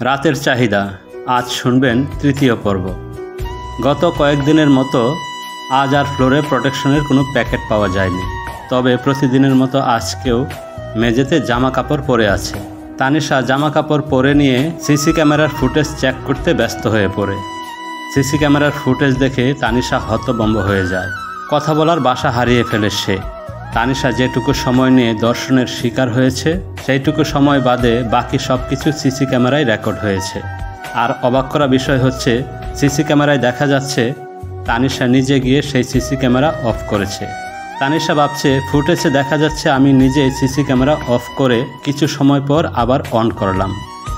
রাতের চাহিদা আজ শুনবেন তৃতীয় পর্ব। গত কয়েকদিনের মতো আজ আর ফ্লোরে প্রোটেকশনের কোনো প্যাকেট পাওয়া যায়নি। তবে প্রতিদিনের মতো আজকেও মেঝেতে জামা কাপড় পরে আছে। তানিশা জামা কাপড় পরে নিয়ে সিসি ক্যামেরার ফুটেজ চেক করতে ব্যস্ত হয়ে পড়ে। সিসি ক্যামেরার ফুটেজ দেখে তানিশা হতভম্ব হয়ে যায়। কথা বলার ভাষা হারিয়ে ফেলে সে। তানিশা যেটুকু সময় নিয়ে দর্শনের শিকার হয়েছে সেইটুকু সময় বাদে বাকি সব কিছু সিসি ক্যামেরায় রেকর্ড হয়েছে। আর অবাক করা বিষয় হচ্ছে সিসি ক্যামেরায় দেখা যাচ্ছে তানিশা নিজে গিয়ে সেই সিসি ক্যামেরা অফ করেছে। তানিশা ভাবছে ফুটেজে দেখা যাচ্ছে আমি নিজেই সিসি ক্যামেরা অফ করে কিছু সময় পর আবার অন করলাম,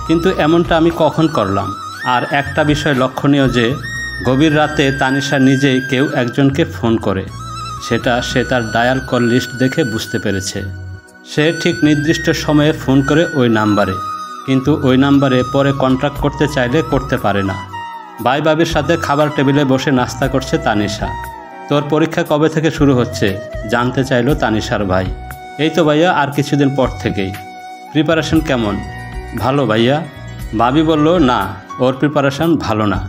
কিন্তু এমনটা আমি কখন করলাম? আর একটা বিষয় লক্ষণীয় যে গভীর রাতে তানিশা নিজেই কেউ একজনকে ফোন করে, সেটা সে তার ডায়াল কল লিস্ট দেখে বুঝতে পেরেছে। সে ঠিক নির্দিষ্ট সময়ে ফোন করে ওই নাম্বারে, কিন্তু ওই নাম্বারে পরে কন্ট্যাক্ট করতে চাইলে করতে পারে না। ভাই ভাবির সাথে খাবার টেবিলে বসে নাস্তা করছে তানিশা। তোর পরীক্ষা কবে থেকে শুরু হচ্ছে জানতে চাইল তানিশার ভাই। এই তো ভাইয়া, আর কিছুদিন পর থেকেই। প্রিপারেশন কেমন? ভালো ভাইয়া। ভাবি বলল, না, ওর প্রিপারেশন ভালো না।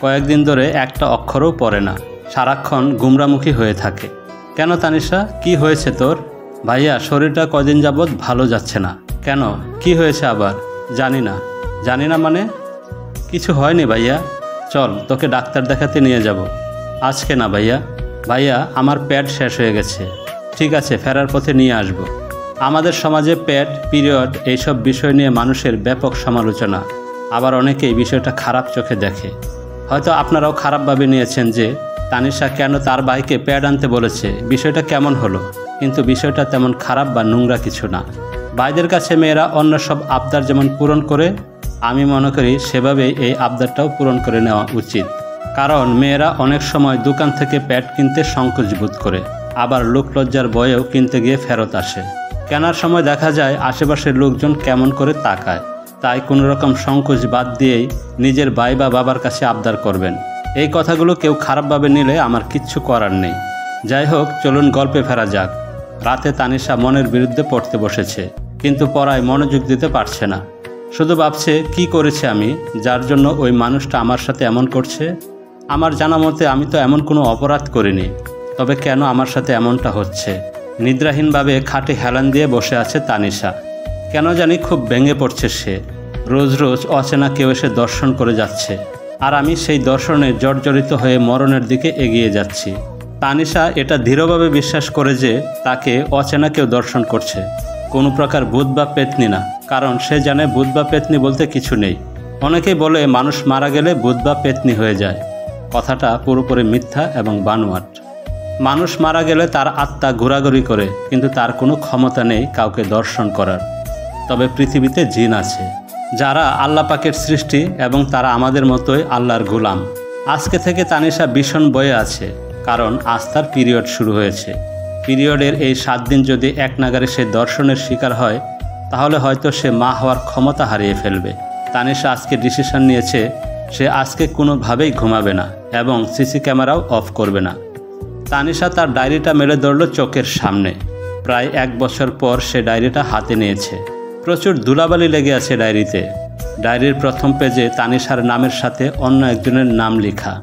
কয়েকদিন ধরে একটা অক্ষরও পড়ে না, সারাক্ষণ গুমরামুখী হয়ে থাকে। কেন তানিশা, কি হয়েছে তোর? ভাইয়া, শরীরটা কদিন যাবৎ ভালো যাচ্ছে না। কেন, কি হয়েছে আবার? জানি না। জানি না মানে? কিছু হয়নি ভাইয়া, চল তোকে ডাক্তার দেখাতে নিয়ে যাব। আজকে না ভাইয়া। ভাইয়া, আমার প্যাড শেষ হয়ে গেছে। ঠিক আছে, ফেরার পথে নিয়ে আসব। আমাদের সমাজে প্যাড, পিরিয়ড এইসব বিষয় নিয়ে মানুষের ব্যাপক সমালোচনা। আবার অনেকেই বিষয়টা খারাপ চোখে দেখে। হয়তো আপনারাও খারাপভাবে নিয়েছেন যে তানিশা কেন তার ভাইকে প্যাড আনতে বলেছে, বিষয়টা কেমন হলো। কিন্তু বিষয়টা তেমন খারাপ বা নোংরা কিছু না। ভাইদের কাছে মেয়েরা অন্য সব আবদার যেমন পূরণ করে, আমি মনে করি সেভাবেই এই আবদারটাও পূরণ করে নেওয়া উচিত। কারণ মেয়েরা অনেক সময় দোকান থেকে প্যাড কিনতে সংকোচ বোধ করে, আবার লোকলজ্জার ভয়েও কিনতে গিয়ে ফেরত আসে। কেনার সময় দেখা যায় আশেপাশের লোকজন কেমন করে তাকায়, তাই কোনো রকম সংকোচ বাদ দিয়েই নিজের ভাই বা বাবার কাছে আবদার করবেন। এই কথাগুলো কেউ খারাপভাবে নিলে আমার কিচ্ছু করার নেই। যাই হোক, চলুন গল্পে ফেরা যাক। রাতে তানিশা মনের বিরুদ্ধে পড়তে বসেছে, কিন্তু পড়ায় মনোযোগ দিতে পারছে না। শুধু ভাবছে কি করেছে আমি, যার জন্য ওই মানুষটা আমার সাথে এমন করছে। আমার জানা মতে আমি তো এমন কোনো অপরাধ করিনি, তবে কেন আমার সাথে এমনটা হচ্ছে? নিদ্রাহীনভাবে খাটে হেলান দিয়ে বসে আছে তানিশা। কেন জানি খুব ভেঙে পড়ছে সে। রোজ রোজ অচেনা কেউ এসে দর্শন করে যাচ্ছে, আর আমি সেই দর্শনে জর্জরিত হয়ে মরণের দিকে এগিয়ে যাচ্ছি। তানিশা এটা দৃঢ়ভাবে বিশ্বাস করে যে তাকে অচেনা কেউ দর্শন করছে, কোনো প্রকার ভূত বা পেতনি না। কারণ সে জানে ভূত বা পেতনি বলতে কিছু নেই। অনেকেই বলে মানুষ মারা গেলে ভূত বা পেতনি হয়ে যায়। কথাটা পুরোপুরি মিথ্যা এবং বানোয়াট। মানুষ মারা গেলে তার আত্মা ঘোরাঘুরি করে, কিন্তু তার কোনো ক্ষমতা নেই কাউকে দর্শন করার। তবে পৃথিবীতে জিন আছে, যারা আল্লাহ পাকের সৃষ্টি এবং তারা আমাদের মতোই আল্লাহর গোলাম। আজকে থেকে তানিশা ভীষণ ভয়ে আছে, কারণ আজ তার পিরিয়ড শুরু হয়েছে। পিরিয়ডের এই 7 দিন যদি এক নাগারে সে দর্শনের শিকার হয়, তাহলে হয়তো সে মা হওয়ার ক্ষমতা হারিয়ে ফেলবে। তানিশা আজকে ডিসিশন নিয়েছে সে আজকে কোনোভাবেই ঘুমাবে না এবং সিসি ক্যামেরাও অফ করবে না। তানিশা তার ডায়েরিটা মেলে ধরল চোখের সামনে। প্রায় 1 বছর পর সে ডায়েরিটা হাতে নিয়েছে। প্রচুর ধুলাবালি লেগে আছে ডায়েরিতে। ডায়েরির প্রথম পেজে তানিশার নামের সাথে অন্য একজনের নাম লেখা,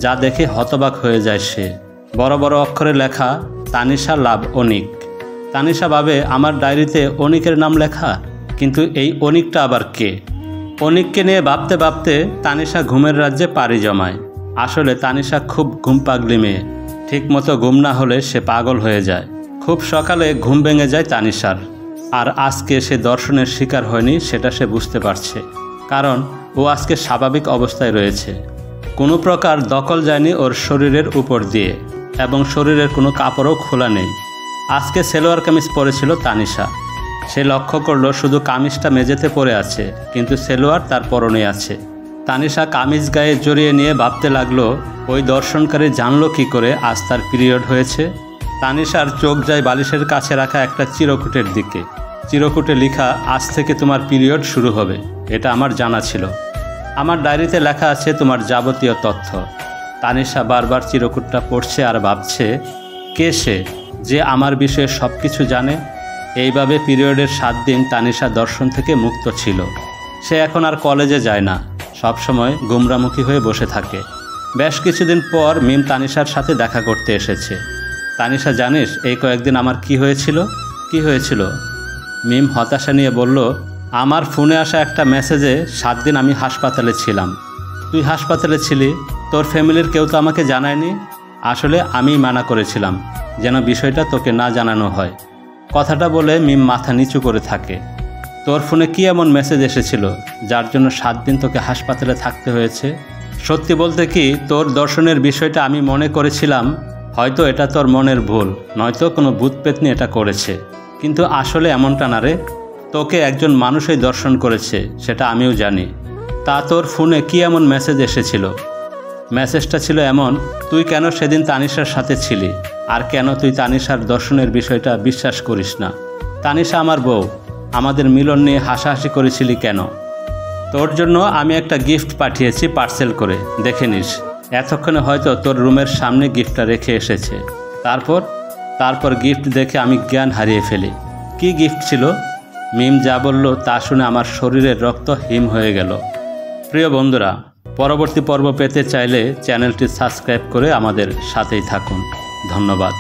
যা দেখে হতবাক হয়ে যায় সে। বড় বড় অক্ষরে লেখা, তানিশা লাভ অনিক। তানিশা ভাবে, আমার ডায়েরিতে অনিকের নাম লেখা, কিন্তু এই অনিকটা আবার কে? অনিককে নিয়ে ভাবতে ভাবতে তানিশা ঘুমের রাজ্যে পাড়ি জমায়। আসলে তানিশা খুব ঘুম পাগলি মেয়ে। ঠিকমতো ঘুম না হলে সে পাগল হয়ে যায়। খুব সকালে ঘুম ভেঙে যায় তানিশার। আর আজকে সে দর্শনের শিকার হয়নি সেটা সে বুঝতে পারছে, কারণ ও আজকে স্বাভাবিক অবস্থায় রয়েছে। কোনো প্রকার দখল যায়নি ওর শরীরের উপর দিয়ে, এবং শরীরের কোনো কাপড়ও খোলা নেই। আজকে সেলোয়ার কামিজ পরেছিল তানিশা। সে লক্ষ্য করলো শুধু কামিজটা মেঝেতে পড়ে আছে, কিন্তু সেলোয়ার তার পরনে আছে। তানিশা কামিজ গায়ে জড়িয়ে নিয়ে ভাবতে লাগলো, ওই দর্শনকারী জানলো কি করে আজ তার পিরিয়ড হয়েছে। তানিশার চোখ যায় বালিশের কাছে রাখা একটা চিরকুটের দিকে। চিরকুটে লেখা, আজ থেকে তোমার পিরিয়ড শুরু হবে। এটা আমার জানা ছিল। আমার ডায়েরিতে লেখা আছে তোমার যাবতীয় তথ্য। তানিশা বারবার চিরকুটটা পড়ছে আর ভাবছে, কে সে যে আমার বিষয়ে সব কিছু জানে। এইভাবে পিরিয়ডের 7 দিন তানিশা দর্শন থেকে মুক্ত ছিল। সে এখন আর কলেজে যায় না, সবসময় গুমরামুখী হয়ে বসে থাকে। বেশ কিছুদিন পর মিম তানিশার সাথে দেখা করতে এসেছে। তানিশা, জানিস এই কয়েকদিন আমার কি হয়েছিল? মিম হতাশা নিয়ে বলল, আমার ফোনে আসা একটা মেসেজে 7 দিন আমি হাসপাতালে ছিলাম। তুই হাসপাতালে ছিলি, তোর ফ্যামিলির কেউ তো আমাকে জানায়নি। আসলে আমিই মানা করেছিলাম যেন বিষয়টা তোকে না জানানো হয়। কথাটা বলে মিম মাথা নিচু করে থাকে। তোর ফোনে কি এমন মেসেজ এসেছিল যার জন্য 7 দিন তোকে হাসপাতালে থাকতে হয়েছে? সত্যি বলতে কি, তোর দর্শনের বিষয়টা আমি মনে করেছিলাম হয়তো এটা তোর মনের ভুল, নয়তো কোনো ভূত পেতনি এটা করেছে, কিন্তু আসলে এমনটা না রে। তোকে একজন মানুষই দর্শন করেছে, সেটা আমিও জানি। তা তোর ফোনে কি এমন মেসেজ এসেছিল? মেসেজটা ছিল এমন, তুই কেন সেদিন তানিশার সাথে ছিলি, আর কেন তুই তানিশার দর্শনের বিষয়টা বিশ্বাস করিস না? তানিশা আমার বউ, আমাদের মিলন নিয়ে হাসাহাসি করেছিলি কেন? তোর জন্য আমি একটা গিফট পাঠিয়েছি পার্সেল করে, দেখে নিস। এতক্ষণে হয়তো তোর রুমের সামনে গিফটটা রেখে এসেছে। তারপর গিফট দেখে আমি জ্ঞান হারিয়ে ফেলি। কি গিফট ছিল? মিম যা বলল তা শুনে আমার শরীরের রক্ত হিম হয়ে গেল। প্রিয় বন্ধুরা, পরবর্তী পর্ব পেতে চাইলে চ্যানেলটি সাবস্ক্রাইব করে আমাদের সাথেই থাকুন। ধন্যবাদ।